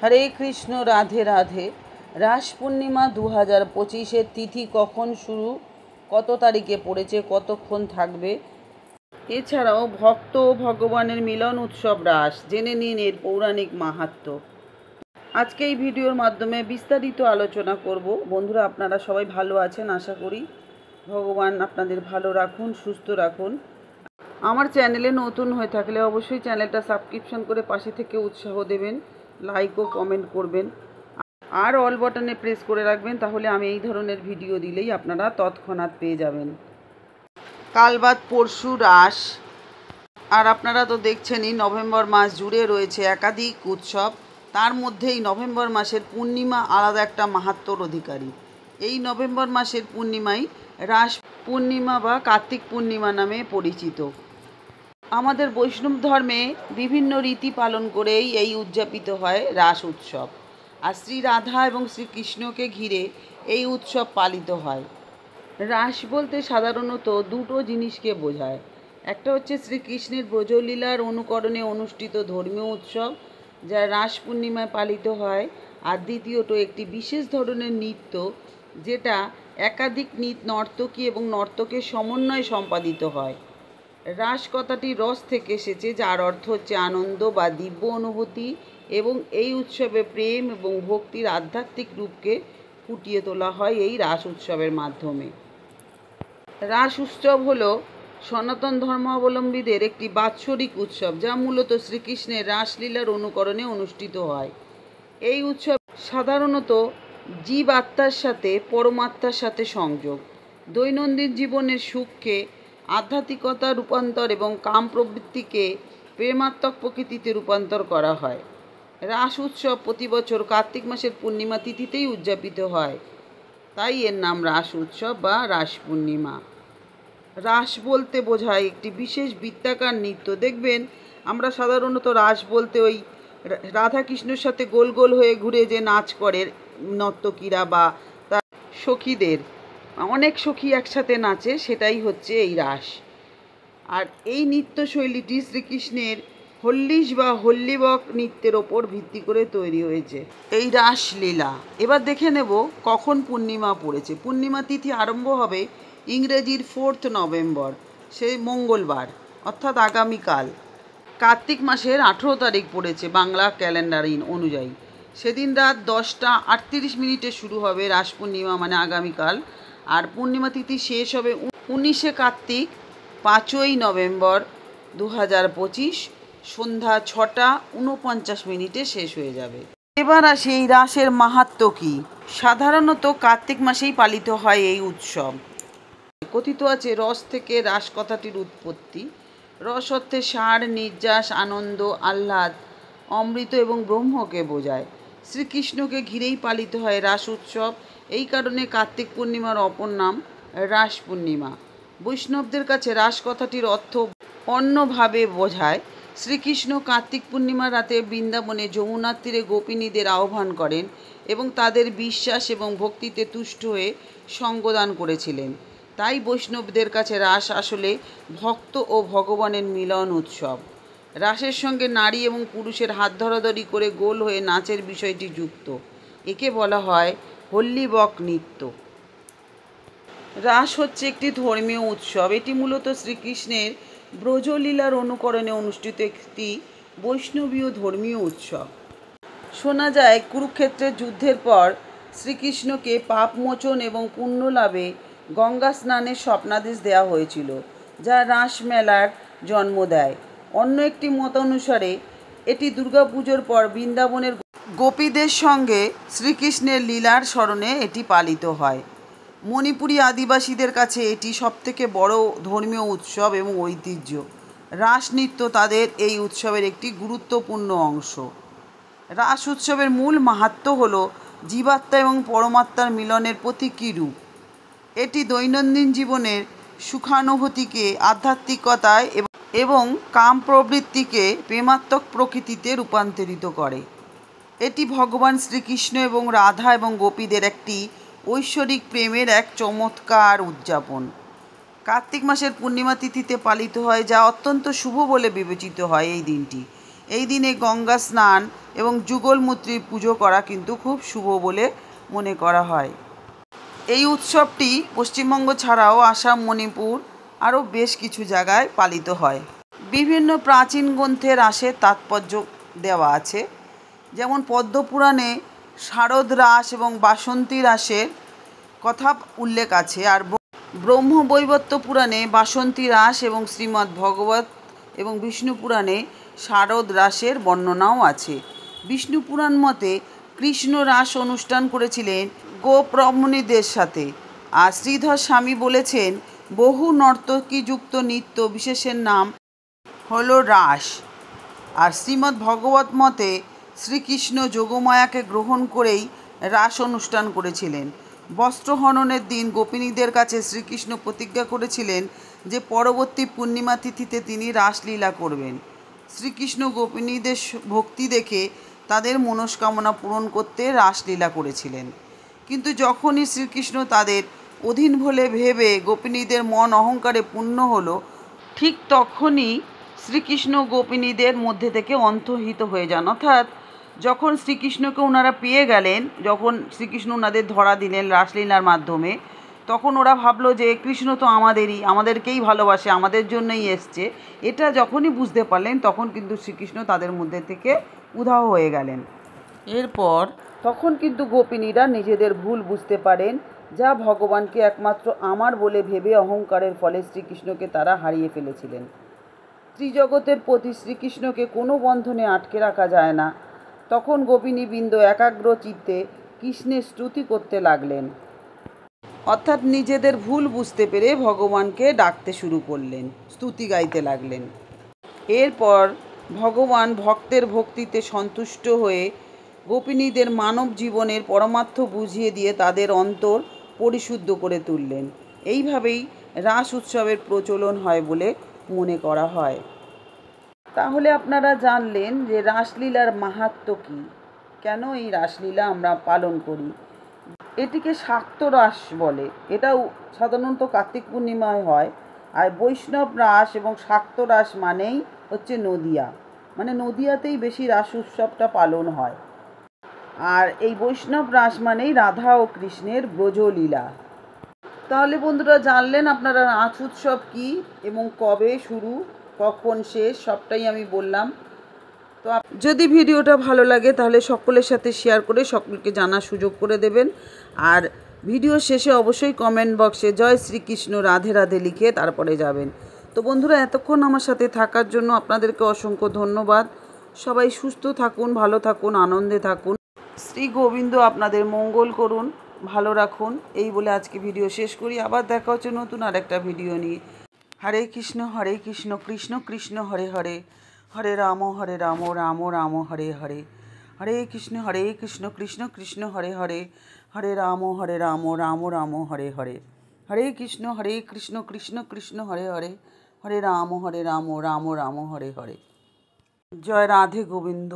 হরে কৃষ্ণ, রাধে রাধে। রাস পূর্ণিমা 2025-এর তিথি কখন শুরু, কত তারিখে পড়েছে, কতক্ষণ থাকবে, এছাড়াও ভক্ত ও ভগবানের মিলন উৎসব রাস, জেনে নিন এর পৌরাণিক মাহাত্ম্য। আজকে এই ভিডিওর মাধ্যমে বিস্তারিত আলোচনা করব। বন্ধুরা, আপনারা সবাই ভালো আছেন আশা করি। ভগবান আপনাদের ভালো রাখুন, সুস্থ রাখুন। আমার চ্যানেলে নতুন হয়ে থাকলে অবশ্যই চ্যানেলটা সাবস্ক্রিপশন করে পাশে থেকে উৎসাহ দেবেন, লাইক ও কমেন্ট করবেন, আর অল বাটনে প্রেস করে রাখবেন, তাহলে আমি এই ধরনের ভিডিও দিলেই আপনারা তৎক্ষণাৎ পেয়ে যাবেন। কাল বাদ পরশু রাস, আর আপনারা তো দেখছেনই নভেম্বর মাস জুড়ে রয়েছে একাধিক উৎসব। তার মধ্যেই নভেম্বর মাসের পূর্ণিমা আলাদা একটা মাহাত্ম্যর অধিকারী। এই নভেম্বর মাসের পূর্ণিমাই রাস পূর্ণিমা বা কার্তিক পূর্ণিমা নামে পরিচিত। আমাদের বৈষ্ণব ধর্মে বিভিন্ন রীতি পালন করেই এই উদযাপিত হয় রাস উৎসব। আর শ্রী রাধা এবং শ্রীকৃষ্ণকে ঘিরে এই উৎসব পালিত হয়। রাস বলতে সাধারণত দুটো জিনিসকে বোঝায়। একটা হচ্ছে শ্রীকৃষ্ণের ব্রজলীলার অনুকরণে অনুষ্ঠিত ধর্মীয় উৎসব, যা রাস পূর্ণিমায় পালিত হয়। আর দ্বিতীয়ত একটি বিশেষ ধরনের নৃত্য, যেটা একাধিক নর্তকী এবং নর্তকের সমন্বয়ে সম্পাদিত হয়। রাস কথাটি রস থেকে এসেছে, যার অর্থ হচ্ছে আনন্দ বা দিব্য অনুভূতি, এবং এই উৎসবে প্রেম এবং ভক্তির আধ্যাত্মিক রূপকে ফুটিয়ে তোলা হয় এই রাস উৎসবের মাধ্যমে। রাস উৎসব হলো সনাতন ধর্মাবলম্বীদের একটি বাৎসরিক উৎসব, যা মূলত শ্রীকৃষ্ণের রাসলীলার অনুকরণে অনুষ্ঠিত হয়। এই উৎসব সাধারণত জীব আত্মার সাথে পরমাত্মার সাথে সংযোগ, দৈনন্দিন জীবনের সুখকে আধ্যাত্মিকতা রূপান্তর এবং কাম প্রবৃত্তিকে প্রেমাত্মক প্রকৃতিতে রূপান্তর করা হয়। রাস উৎসব প্রতি বছর কার্তিক মাসের পূর্ণিমা তিথিতেই উদযাপিত হয়, তাই এর নাম রাস উৎসব বা রাস পূর্ণিমা। রাস বলতে বোঝায় একটি বিশেষ বৃত্তাকার নৃত্য। দেখবেন আমরা সাধারণত রাস বলতে ওই রাধাকৃষ্ণের সাথে গোল গোল হয়ে ঘুরে যে নাচ করে নর্তকীরা বা তার সখীদের, অনেক সখী একসাথে নাচে, সেটাই হচ্ছে এই রাস। আর এই নৃত্যশৈলীটি শ্রীকৃষ্ণের হল্লিশ বা হল্লিবক নৃত্যের ওপর ভিত্তি করে তৈরি হয়েছে এই রাসলীলা। এবার দেখে নেব কখন পূর্ণিমা পড়েছে। পূর্ণিমা তিথি আরম্ভ হবে ইংরেজির 4 নভেম্বর, সেই মঙ্গলবার, অর্থাৎ আগামীকাল। কার্তিক মাসের 18 তারিখ পড়েছে বাংলা ক্যালেন্ডার অনুযায়ী। সেদিন রাত 10:38 শুরু হবে রাস পূর্ণিমা, মানে আগামীকাল। আর পূর্ণিমা তিথি শেষ হবে 19 কার্তিক 5 নভেম্বর 2025 সন্ধ্যা 6:49 শেষ হয়ে যাবে। এবার আসি এই রাসের মাহাত্ম্য কী। সাধারণত কার্তিক মাসেই পালিত হয় এই উৎসব। কথিত আছে রস থেকে রাস কথাটির উৎপত্তি। রস অর্থে সার, নির্যাস, আনন্দ, আহ্লাদ, অমৃত এবং ব্রহ্মকে বোঝায়। শ্রীকৃষ্ণকে ঘিরেই পালিত হয় রাস উৎসব। এই কারণে কার্তিক পূর্ণিমার অপর নাম রাস পূর্ণিমা। বৈষ্ণবদের কাছে রাস কথাটির অর্থ অন্যভাবে বোঝায়। শ্রীকৃষ্ণ কার্তিক পূর্ণিমার রাতে বৃন্দাবনে যমুনার তীরে গোপিনীদের আহ্বান করেন এবং তাদের বিশ্বাস এবং ভক্তিতে তুষ্ট হয়ে সঙ্গদান করেছিলেন। তাই বৈষ্ণবদের কাছে রাস আসলে ভক্ত ও ভগবানের মিলন উৎসব। রাসের সঙ্গে নারী এবং পুরুষের হাত ধরাধরি করে গোল হয়ে নাচের বিষয়টি যুক্ত। একে বলা হয় হল্লিবক নৃত্য। রাস হচ্ছে একটি ধর্মীয় উৎসব। এটি মূলত শ্রীকৃষ্ণের ব্রজলীলার অনুকরণে অনুষ্ঠিত একটি বৈষ্ণবীয় ধর্মীয় উৎসব। শোনা যায় কুরুক্ষেত্রের যুদ্ধের পর শ্রীকৃষ্ণকে পাপমোচন এবং পুণ্য লাভে গঙ্গা স্নানের স্বপ্নাদেশ দেওয়া হয়েছিল, যা রাস মেলার জন্ম দেয়। অন্য একটি মত অনুসারে এটি দুর্গাপুজোর পর বৃন্দাবনের গোপীদের সঙ্গে শ্রীকৃষ্ণের লীলার স্মরণে এটি পালিত হয়। মণিপুরী আদিবাসীদের কাছে এটি সবথেকে বড় ধর্মীয় উৎসব এবং ঐতিহ্য। রাস নৃত্য তাদের এই উৎসবের একটি গুরুত্বপূর্ণ অংশ। রাস উৎসবের মূল মাহাত্ম্য হল জীবাত্মা এবং পরমাত্মার মিলনের প্রতীকী রূপ। এটি দৈনন্দিন জীবনের সুখানুভূতিকে আধ্যাত্মিকতায় এবং কাম প্রবৃত্তিকে প্রেমাত্মক প্রকৃতিতে রূপান্তরিত করে। এটি ভগবান শ্রীকৃষ্ণ এবং রাধা এবং গোপীদের একটি ঐশ্বরিক প্রেমের এক চমৎকার উদযাপন। কার্তিক মাসের পূর্ণিমা তিথিতে পালিত হয়, যা অত্যন্ত শুভ বলে বিবেচিত হয়। এই দিনটি এই দিনে গঙ্গা স্নান এবং যুগলমূত্রীর পুজো করা কিন্তু খুব শুভ বলে মনে করা হয়। এই উৎসবটি পশ্চিমবঙ্গ ছাড়াও আসাম, মণিপুর আরও বেশ কিছু জায়গায় পালিত হয়। বিভিন্ন প্রাচীন গ্রন্থে রাসের তাৎপর্য দেওয়া আছে। যেমন পদ্মপুরাণে শারদ রাস এবং বাসন্তী রাসের কথা উল্লেখ আছে। আর ব্রহ্মবৈবর্ত পুরাণে বাসন্তী রাস এবং শ্রীমদ্ ভগবত এবং বিষ্ণু পুরাণে শারদ রাসের বর্ণনাও আছে। বিষ্ণু পুরাণ মতে কৃষ্ণ রাস অনুষ্ঠান করেছিলেন গোপরমণীদের সাথে। আর শ্রীধর স্বামী বলেছেন বহু নর্তকীযুক্ত নৃত্য বিশেষের নাম হলো রাস। আর শ্রীমদ্ ভগবত মতে শ্রীকৃষ্ণ যোগমায়াকে গ্রহণ করেই রাস অনুষ্ঠান করেছিলেন। বস্ত্রহরণের দিন গোপিনীদের কাছে শ্রীকৃষ্ণ প্রতিজ্ঞা করেছিলেন যে পরবর্তী পূর্ণিমা তিথিতে তিনি রাসলীলা করবেন। শ্রীকৃষ্ণ গোপিনীদের ভক্তি দেখে তাদের মনস্কামনা পূরণ করতে রাসলীলা করেছিলেন। কিন্তু যখনই শ্রীকৃষ্ণ তাদের অধীন বলে ভেবে গোপিনীদের মন অহংকারে পূর্ণ হলো, ঠিক তখনই শ্রীকৃষ্ণ গোপিনীদের মধ্যে থেকে অন্তর্হিত হয়ে যান। অর্থাৎ যখন শ্রীকৃষ্ণকে ওনারা পেয়ে গেলেন, যখন শ্রীকৃষ্ণ ওনাদের ধরা দিলেন রাসলীলার মাধ্যমে, তখন ওরা ভাবলো যে কৃষ্ণ তো আমাদেরকেই ভালোবাসে, আমাদের জন্যই এসছে। এটা যখনই বুঝতে পারলেন তখন কিন্তু শ্রীকৃষ্ণ তাদের মধ্যে থেকে উধাও হয়ে গেলেন। এরপর তখন কিন্তু গোপিনীরা নিজেদের ভুল বুঝতে পারেন, যা ভগবানকে একমাত্র আমার বলে ভেবে অহংকারের ফলে শ্রীকৃষ্ণকে তারা হারিয়ে ফেলেছিলেন। ত্রিজগতের প্রতি শ্রীকৃষ্ণকে কোনো বন্ধনে আটকে রাখা যায় না। তখন গোপিনীবৃন্দ একাগ্র চিত্তে কৃষ্ণের স্তুতি করতে লাগলেন, অর্থাৎ নিজেদের ভুল বুঝতে পেরে ভগবানকে ডাকতে শুরু করলেন, স্তুতি গাইতে লাগলেন। এরপর ভগবান ভক্তের ভক্তিতে সন্তুষ্ট হয়ে গোপিনীদের মানব জীবনের পরমার্থ বুঝিয়ে দিয়ে তাদের অন্তর পরিশুদ্ধ করে তুললেন। এইভাবেই রাস উৎসবের প্রচলন হয় বলে মনে করা হয়। তাহলে আপনারা জানলেন যে রাসলীলার মাহাত্ম্য কী, কেন এই রাসলীলা আমরা পালন করি। এটিকে শাক্ত রাস বলে। এটাও সাধারণত কার্তিক পূর্ণিমায় হয়। আর বৈষ্ণব রাস এবং শাক্ত রাস মানেই হচ্ছে নদিয়া, মানে নদিয়াতেই বেশি রাস উৎসবটা পালন হয়। আর এই বৈষ্ণব রাস মানেই রাধা ও কৃষ্ণের ব্রজলীলা। তাহলে বন্ধুরা জানলেন আপনারা রাস উৎসব কী এবং কবে শুরু, কখন শেষ, সবটাই আমি বললাম। তো যদি ভিডিওটা ভালো লাগে তাহলে সকলের সাথে শেয়ার করে সকলকে জানার সুযোগ করে দেবেন। আর ভিডিও শেষে অবশ্যই কমেন্ট বক্সে জয় শ্রীকৃষ্ণ রাধে রাধে লিখে তারপরে যাবেন। তো বন্ধুরা এতক্ষণ আমার সাথে থাকার জন্য আপনাদেরকে অসংখ্য ধন্যবাদ। সবাই সুস্থ থাকুন, ভালো থাকুন, আনন্দে থাকুন। শ্রী গোবিন্দ আপনাদের মঙ্গল করুন, ভালো রাখুন। এই বলে আজকে ভিডিও শেষ করি। আবার দেখা হচ্ছে নতুন আর একটা ভিডিও নিয়ে। হরে কৃষ্ণ কৃষ্ণ কৃষ্ণ হরে হরে, হরে রাম রাম রাম হরে হরে, হরে কৃষ্ণ কৃষ্ণ কৃষ্ণ হরে হরে, হরে রাম রাম হরে হরে, হরে কৃষ্ণ কৃষ্ণ কৃষ্ণ হরে হরে, হরে রাম রাম রাম হরে হরে। জয় রাধে গোবিন্দ।